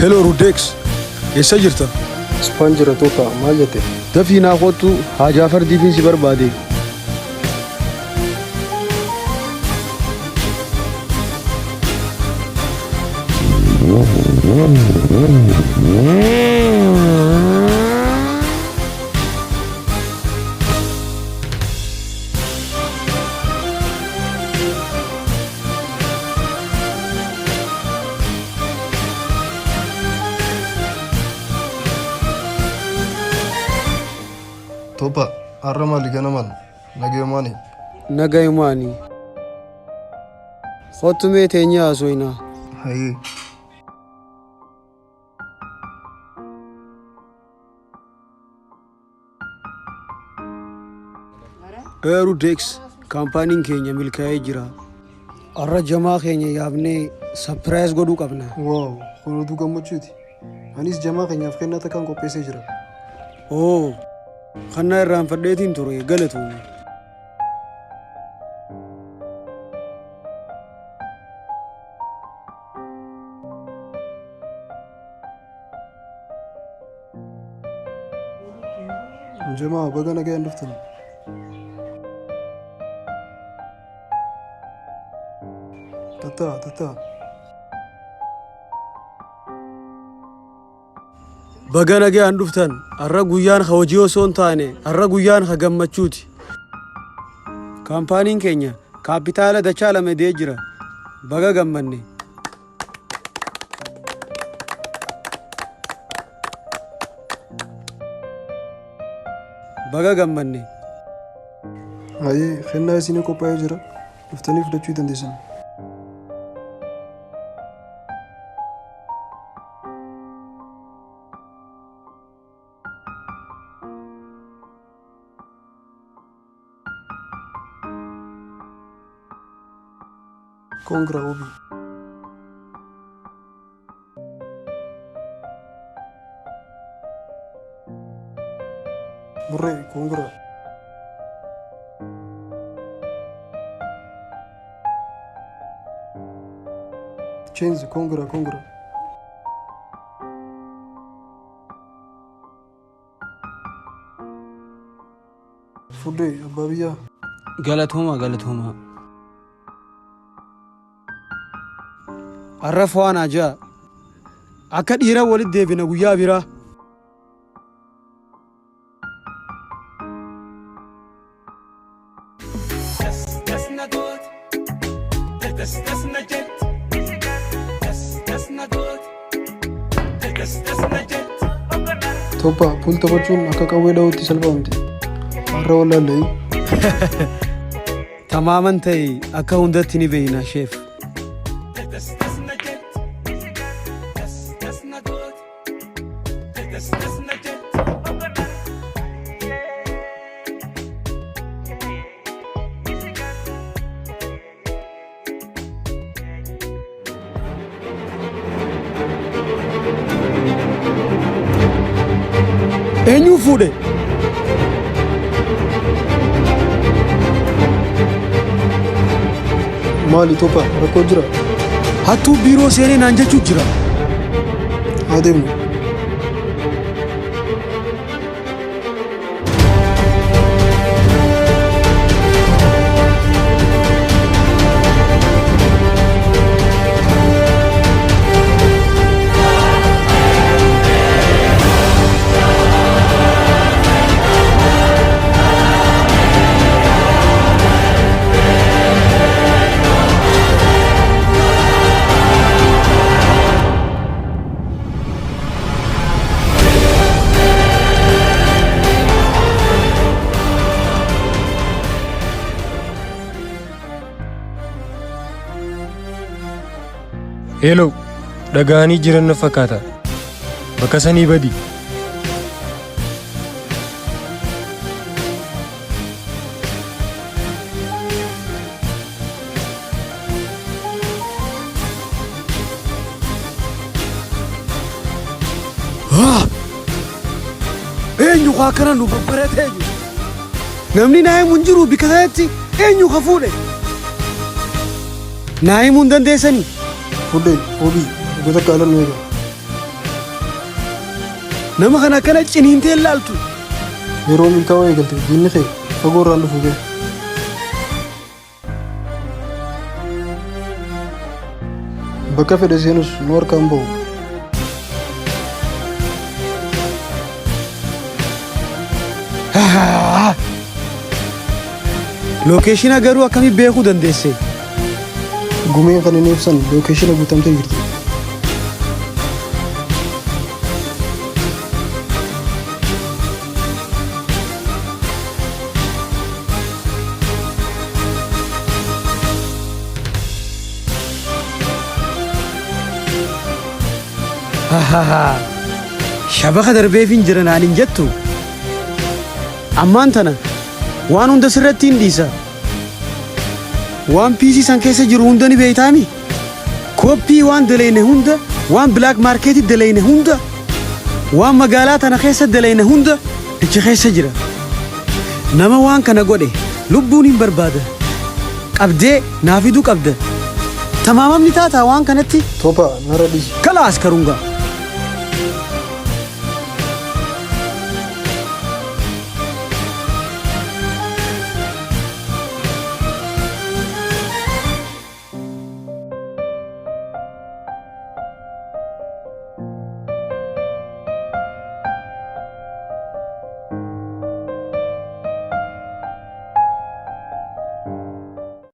Hello Rudex. Eessa jirta? Ispaan jira Toofa, maal jette? Dafii naa kottu Haajaa Fardiitiin si barbaade. Toofa, har'a maali ganaman? Nagayumaani? Nagayumaani. Kottu mee teenyee haasoyinaa. Hayyee. Rudex, kaampaaniin keenya milkaa'ee jira. Har'a jamaa keenya yaabnee sapiraayis godhuu qabna. Waaw, kun oduu gammachuuti. Anis jamaa keenyaaf kennaa takkaan qopheessee jira. Oo, kannaa irraanfadheetiin ture galatoomne. Jamaa baga nagayaan dhuftan. Tata. Baga nagayaan dhuftan. Har'a guyyaan hojii osoo hin taane har'a guyyaan gammachuuti. Kaampaaniin keenya kaapitaala dachaa lamedee jira. Baga gammanne. Baga gammanne. Hayyee, kennaa isinii qophaa'ee jira. Dhuftanii fudhachuu dandeessan. Kongra Obi. Burree, kongra. Chenzi, kongra. Fudde, abbaa biyyaa. Galatooma. Har'a fo'aan ajaa. Akka dhiira walitti deebina guyyaa biraa. Toofa, puul taphachuun akka qawwee dha'uutti salphaamti. Har'a wallaallee. Tamaaman ta'e akka hundatti ni beeyna sheef. Eenyu fuudhe? Maali Toofa, rakkoo jira? Hattuu biiroo seenee naan jechuu jira. Haa deemnu. Hello, dhaga'anii jiran na fakkaata. Bakka sanii badi. Eenyu kaa kana nu babbaratee jiru. Namni naa'ee mun jiru bika kanatti eenyu ka fuudhe. naa himuu hin dandeessanii? Fudhee obii goota qaalan nu eega. Nama kana akkana ciniintee ilaaltu. Yeroo milkaa'uu eegalte diinni kee fagoo irraan dhufu ga'e. Bakka fedhe seenus nu harkaan bahu. Lookeeshina garuu akkamitti beekuu dandeesse? Gumeen kan inni ibsan lookeeshina guutamtee jirti. Shabaka darbeef hin jiran ani hin jettu. Ammaan tana waan hunda sirratti hin dhiisa. Waan piisii san keessa jiru hunda ni beeytaami. Koppii waan dalayne hunda, waan bilaak maarkeetii dalayne hunda, waan magaalaa tana keessa dalayne hunda ichi keessa jira. Nama waan kana godhe lubbuun hin barbaada. Qabdee naafiduu qabda. Tamaamamni taataa waan kanatti. Tophaa narra dhiisi. Kala askarungaa.